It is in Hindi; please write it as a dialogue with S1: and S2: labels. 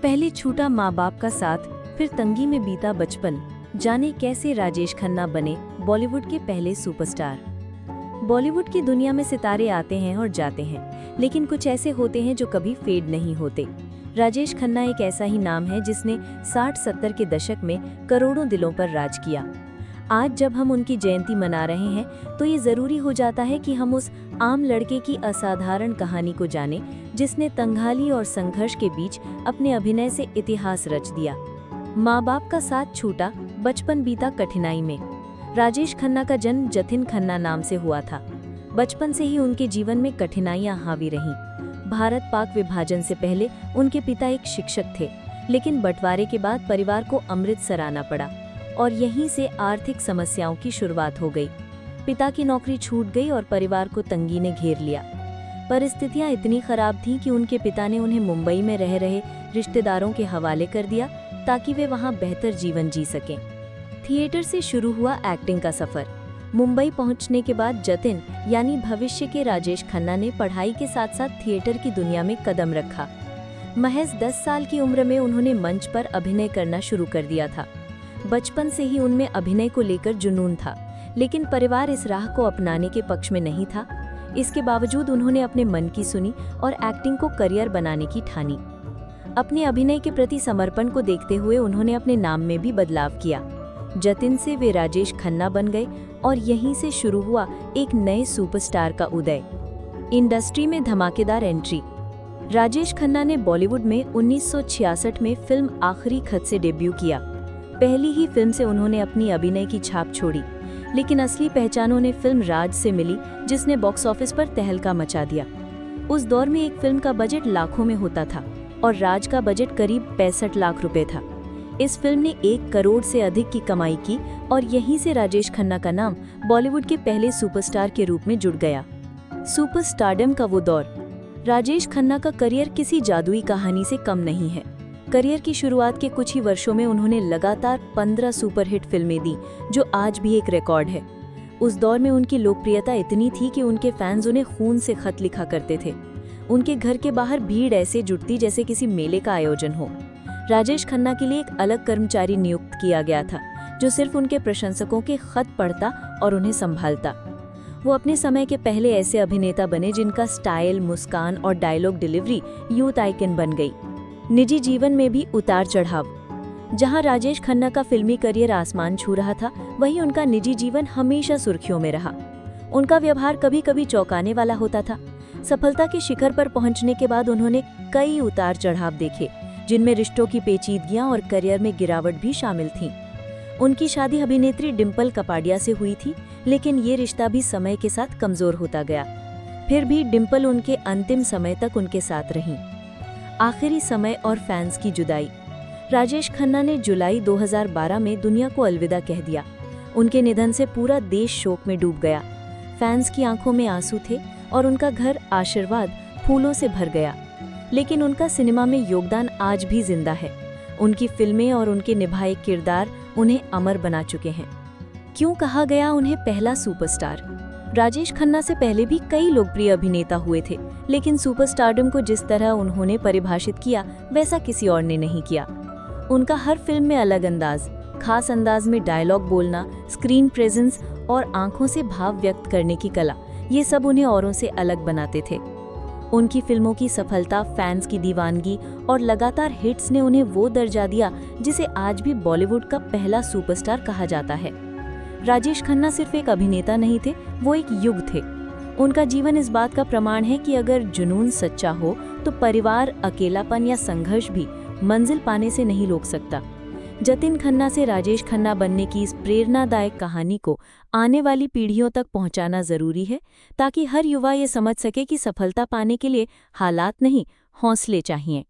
S1: पहले छूटा माँ बाप का साथ, फिर तंगी में बीता बचपन। जाने कैसे राजेश खन्ना बने बॉलीवुड के पहले सुपरस्टार। बॉलीवुड की दुनिया में सितारे आते हैं और जाते हैं, लेकिन कुछ ऐसे होते हैं जो कभी फेड नहीं होते। राजेश खन्ना एक ऐसा ही नाम है जिसने 60-70 के दशक में करोड़ों दिलों पर राज किया। आज जब हम उनकी जयंती मना रहे हैं तो ये ज़रूरी हो जाता है कि हम उस आम लड़के की असाधारण कहानी को जानें, जिसने तंघाली और संघर्ष के बीच अपने अभिनय से इतिहास रच दिया। माँ बाप का साथ छूटा, बचपन बीता कठिनाई में। राजेश खन्ना का जन्म जतिन खन्ना नाम से हुआ था। बचपन से ही उनके जीवन में कठिनाइयां हावी रहीं। भारत पाक विभाजन से पहले उनके पिता एक शिक्षक थे, लेकिन बंटवारे के बाद परिवार को अमृतसर आना पड़ा और यहीं से आर्थिक समस्याओं की शुरुआत हो गई। पिता की नौकरी छूट गई और परिवार को तंगी ने घेर लिया। परिस्थितियां इतनी खराब थीं कि उनके पिता ने उन्हें मुंबई में रह रहे रिश्तेदारों के हवाले कर दिया ताकि वे वहां बेहतर जीवन जी सकें। थिएटर से शुरू हुआ एक्टिंग का सफर। मुंबई पहुंचने के बाद जतिन यानी भविष्य के राजेश खन्ना ने पढ़ाई के साथ साथ थिएटर की दुनिया में कदम रखा। महज 10 साल की उम्र में उन्होंने मंच पर अभिनय करना शुरू कर दिया था। बचपन से ही उनमें अभिनय को लेकर जुनून था, लेकिन परिवार इस राह को अपनाने के पक्ष में नहीं था। इसके बावजूद उन्होंने अपने मन की सुनी और एक्टिंग को करियर बनाने की ठानी। अपने अभिनय के प्रति समर्पण को देखते हुए उन्होंने अपने नाम में भी बदलाव किया। जतिन से वे राजेश खन्ना बन गए और यहीं से शुरू हुआ एक नए सुपरस्टार का उदय। इंडस्ट्री में धमाकेदार एंट्री। राजेश खन्ना ने बॉलीवुड में 1966 में फिल्म आखिरी खत से डेब्यू किया। पहली ही फिल्म से उन्होंने अपनी अभिनय की छाप छोड़ी, लेकिन असली पहचान उन्हें फिल्म राज से मिली, जिसने बॉक्स ऑफिस पर तहलका मचा दिया। उस दौर में एक फिल्म का बजट लाखों में होता था और राज का बजट करीब 65 लाख रुपए था। इस फिल्म ने 1 करोड़ से अधिक की कमाई की और यहीं से राजेश खन्ना का नाम बॉलीवुड के पहले सुपरस्टार के रूप में जुड़ गया। सुपरस्टारडम का वो दौर। राजेश खन्ना का करियर किसी जादुई कहानी से कम नहीं है। करियर की शुरुआत के कुछ ही वर्षों में उन्होंने लगातार 15 सुपरहिट फिल्में दी, जो आज भी एक रिकॉर्ड है। उस दौर में उनकी लोकप्रियता इतनी थी कि उनके फैंस उन्हें खून से खत लिखा करते थे। उनके घर के बाहर भीड़ ऐसे जुटती जैसे किसी मेले का आयोजन हो। राजेश खन्ना के लिए एक अलग कर्मचारी नियुक्त किया गया था, जो सिर्फ उनके प्रशंसकों के खत पढ़ता और उन्हें संभालता। वो अपने समय के पहले ऐसे अभिनेता बने जिनका स्टाइल, मुस्कान और डायलॉग डिलीवरी यूथ आइकन बन गई। निजी जीवन में भी उतार चढ़ाव। जहां राजेश खन्ना का फिल्मी करियर आसमान छू रहा था, वहीं उनका निजी जीवन हमेशा सुर्खियों में रहा। उनका व्यवहार कभी कभी चौंकाने वाला होता था। सफलता के शिखर पर पहुंचने के बाद उन्होंने कई उतार चढ़ाव देखे, जिनमें रिश्तों की पेचीदगियां और करियर में गिरावट भी शामिल थीं। उनकी शादी अभिनेत्री डिम्पल कपाडिया से हुई थी, लेकिन ये रिश्ता भी समय के साथ कमजोर होता गया। फिर भी डिम्पल उनके अंतिम समय तक उनके साथ रहीं। आखिरी समय और फैंस की जुदाई। राजेश खन्ना ने जुलाई 2012 में दुनिया को अलविदा कह दिया। उनके निधन से पूरा देश शोक में डूब गया। फैंस की आंखों में आंसू थे और उनका घर आशीर्वाद फूलों से भर गया। लेकिन उनका सिनेमा में योगदान आज भी जिंदा है। उनकी फिल्में और उनके निभाए किरदार उन्हें अमर बना चुके हैं। क्यों कहा गया उन्हें पहला सुपरस्टार? राजेश खन्ना से पहले भी कई लोकप्रिय अभिनेता हुए थे, लेकिन सुपरस्टारडम को जिस तरह उन्होंने परिभाषित किया, वैसा किसी और ने नहीं किया। उनका हर फिल्म में अलग अंदाज, खास अंदाज में डायलॉग बोलना, स्क्रीन प्रेजेंस और आंखों से भाव व्यक्त करने की कला, ये सब उन्हें औरों से अलग बनाते थे। उनकी फिल्मों की सफलता, फैंस की दीवानगी और लगातार हिट्स ने उन्हें वो दर्जा दिया जिसे आज भी बॉलीवुड का पहला सुपरस्टार कहा जाता है। राजेश खन्ना सिर्फ एक अभिनेता नहीं थे, वो एक युग थे। उनका जीवन इस बात का प्रमाण है कि अगर जुनून सच्चा हो तो परिवार, अकेलापन या संघर्ष भी मंजिल पाने से नहीं रोक सकता। जतिन खन्ना से राजेश खन्ना बनने की इस प्रेरणादायक कहानी को आने वाली पीढ़ियों तक पहुंचाना जरूरी है, ताकि हर युवा ये समझ सके कि सफलता पाने के लिए हालात नहीं, हौसले चाहिए।